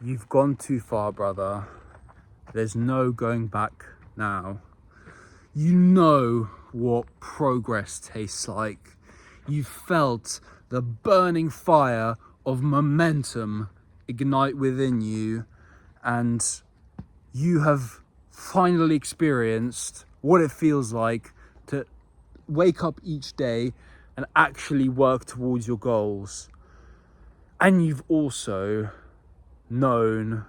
You've gone too far, brother. There's no going back now. You know what progress tastes like. You felt the burning fire of momentum ignite within you, and you have finally experienced what it feels like to wake up each day and actually work towards your goals. And you've also known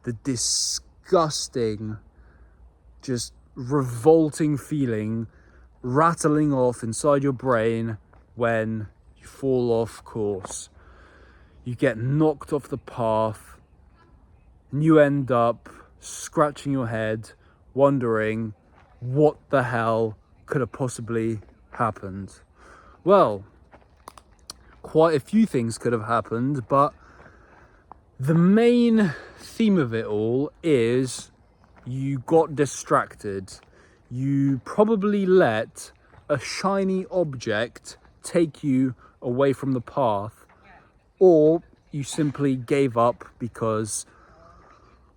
the disgusting, just revolting feeling rattling off inside your brain when you fall off course. You get knocked off the path and you end up scratching your head, wondering what the hell could have possibly happened. Well, quite a few things could have happened, but the main theme of it all is you got distracted. You probably let a shiny object take you away from the path, or you simply gave up because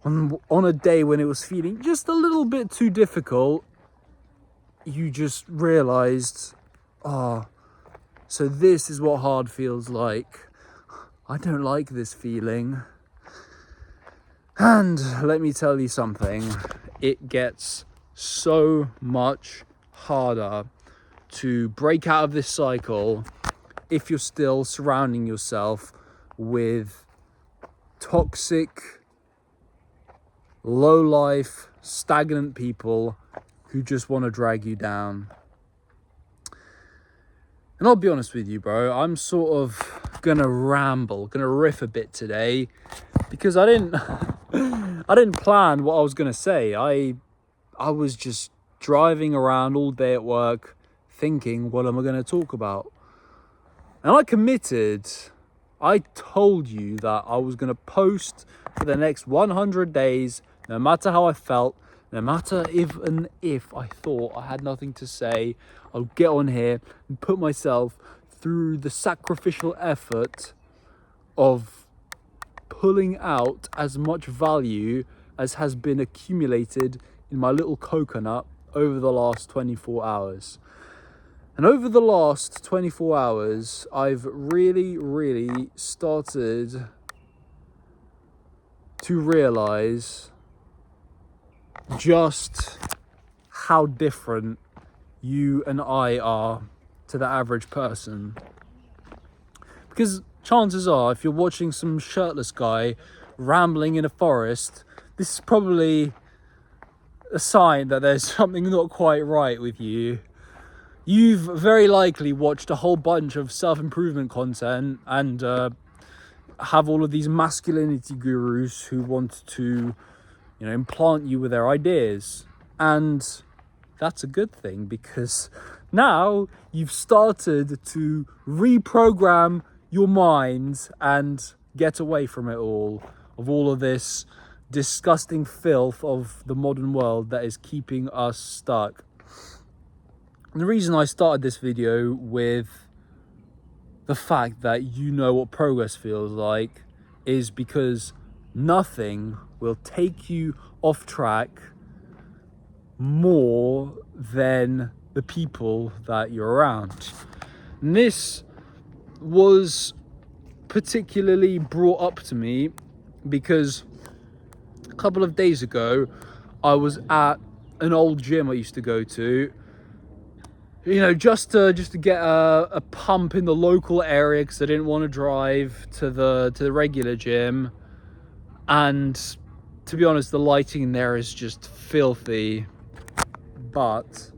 on a day when it was feeling just a little bit too difficult, you just realized, so this is what hard feels like. I don't like this feeling. And let me tell you something, it gets so much harder to break out of this cycle if you're still surrounding yourself with toxic, low-life, stagnant people who just want to drag you down. And I'll be honest with you, bro, I'm sort of gonna riff a bit today, because I didn't plan what I was gonna say. I was just driving around all day at work thinking, what am I gonna talk about? And I committed. I told you that I was gonna post for the next 100 days, no matter how I felt, no matter if I thought I had nothing to say. I'll get on here and put myself through the sacrificial effort of pulling out as much value as has been accumulated in my little coconut over the last 24 hours. And over the last 24 hours, I've really started to realize just how different you and I are to the average person. Because chances are, if you're watching some shirtless guy rambling in a forest, this is probably a sign that there's something not quite right with you. You've very likely watched a whole bunch of self-improvement content and have all of these masculinity gurus who want to, implant you with their ideas. And that's a good thing, because now you've started to reprogram your mind and get away from it all, of all of this disgusting filth of the modern world that is keeping us stuck. And the reason I started this video with the fact that you know what progress feels like is because nothing will take you off track more than the people that you're around. And this was particularly brought up to me because a couple of days ago I was at an old gym I used to go to, just to get a pump in the local area, because I didn't want to drive to the regular gym. And to be honest, the lighting in there is just filthy, but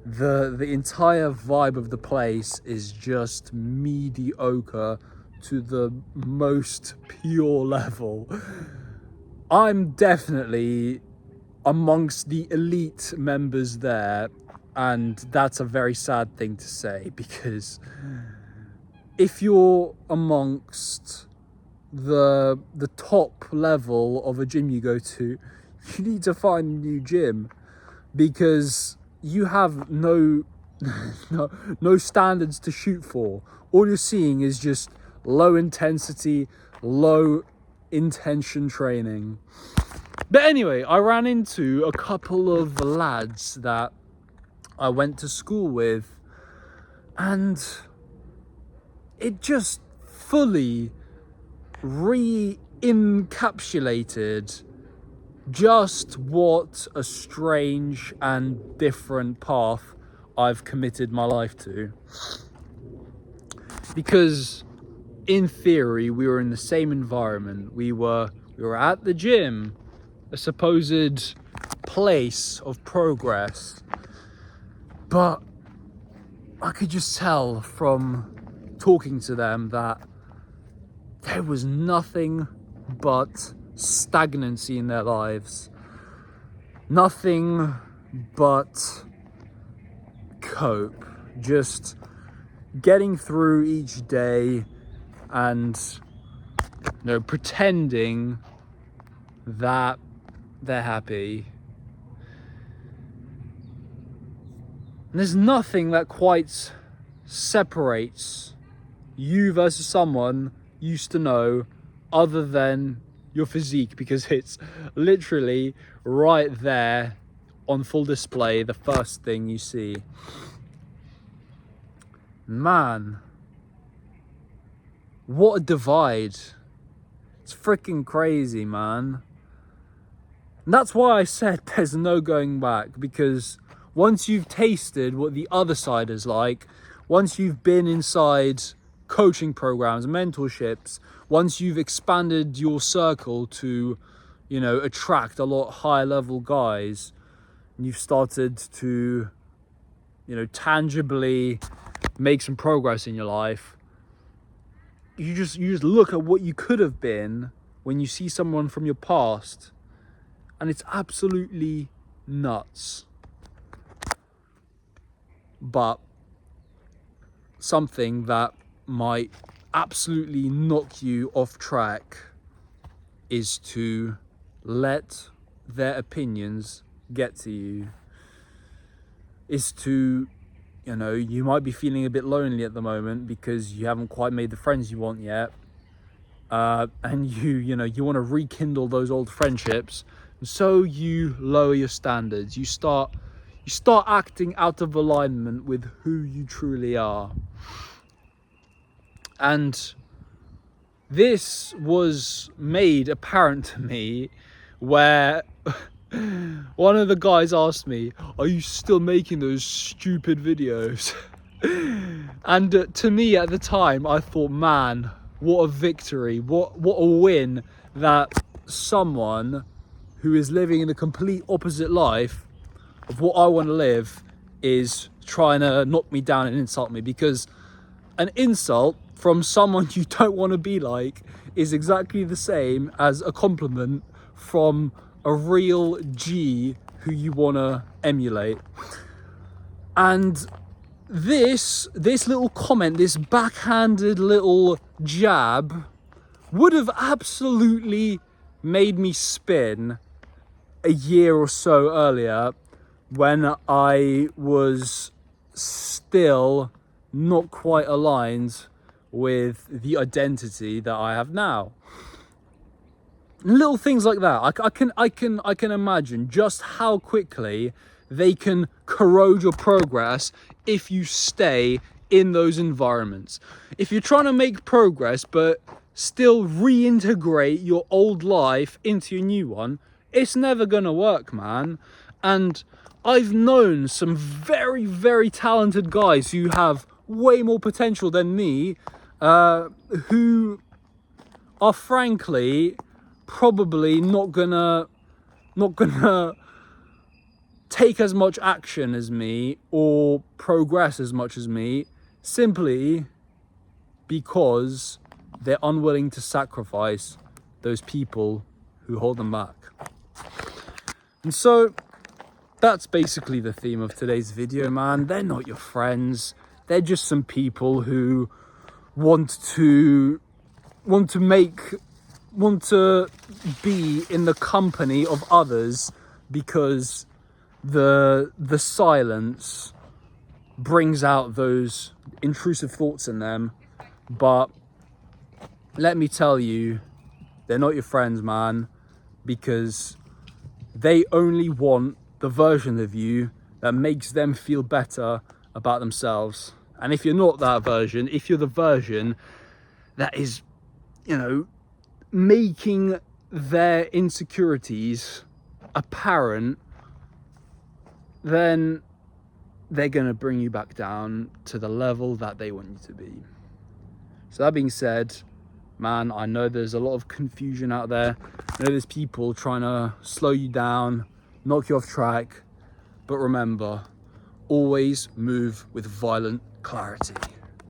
the entire vibe of the place is just mediocre to the most pure level. I'm definitely amongst the elite members there, and that's a very sad thing to say, because if you're amongst the top level of a gym you go to, you need to find a new gym, because you have no standards to shoot for. All you're seeing is just low intensity, low intention training. But anyway, I ran into a couple of lads that I went to school with, and it just fully re-encapsulated just what a strange and different path I've committed my life to. Because in theory, we were in the same environment. We were at the gym, a supposed place of progress. But I could just tell from talking to them that there was nothing but stagnancy in their lives. Nothing but cope. Just getting through each day and, pretending that they're happy. And there's nothing that quite separates you versus someone you used to know other than your physique, because it's literally right there on full display, the first thing you see. Man, what a divide. It's freaking crazy, man. And that's why I said there's no going back, because once you've tasted what the other side is like, once you've been inside coaching programs, mentorships, once you've expanded your circle to, attract a lot higher level guys, and you've started to, tangibly make some progress in your life, you just look at what you could have been when you see someone from your past, and it's absolutely nuts. But something that might absolutely knock you off track is to let their opinions get to you. Is to, you might be feeling a bit lonely at the moment because you haven't quite made the friends you want yet, and you want to rekindle those old friendships, and so you lower your standards. You start acting out of alignment with who you truly are. And this was made apparent to me where one of the guys asked me, "Are you still making those stupid videos?" And to me at the time, I thought, man, what a victory, what a win that someone who is living in the complete opposite life of what I want to live is trying to knock me down and insult me. Because an insult from someone you don't want to be like is exactly the same as a compliment from a real G who you want to emulate. And this little comment, this backhanded little jab, would have absolutely made me spin a year or so earlier, when I was still not quite aligned with the identity that I have now. Little things like that, I can imagine just how quickly they can corrode your progress if you stay in those environments. If you're trying to make progress but still reintegrate your old life into your new one, it's never gonna work, man. And I've known some very, very talented guys who have way more potential than me, who are frankly probably not gonna take as much action as me or progress as much as me, simply because they're unwilling to sacrifice those people who hold them back. And so that's basically the theme of today's video, man. They're not your friends. They're just some people who want to be in the company of others because the silence brings out those intrusive thoughts in them. But let me tell you, They're not your friends, man, because they only want the version of you that makes them feel better about themselves. And if you're not that version, if you're the version that is, you know, making their insecurities apparent, then they're going to bring you back down to the level that they want you to be. So that being said, man, I know there's a lot of confusion out there. I know there's people trying to slow you down, knock you off track. But remember, always move with violent clarity.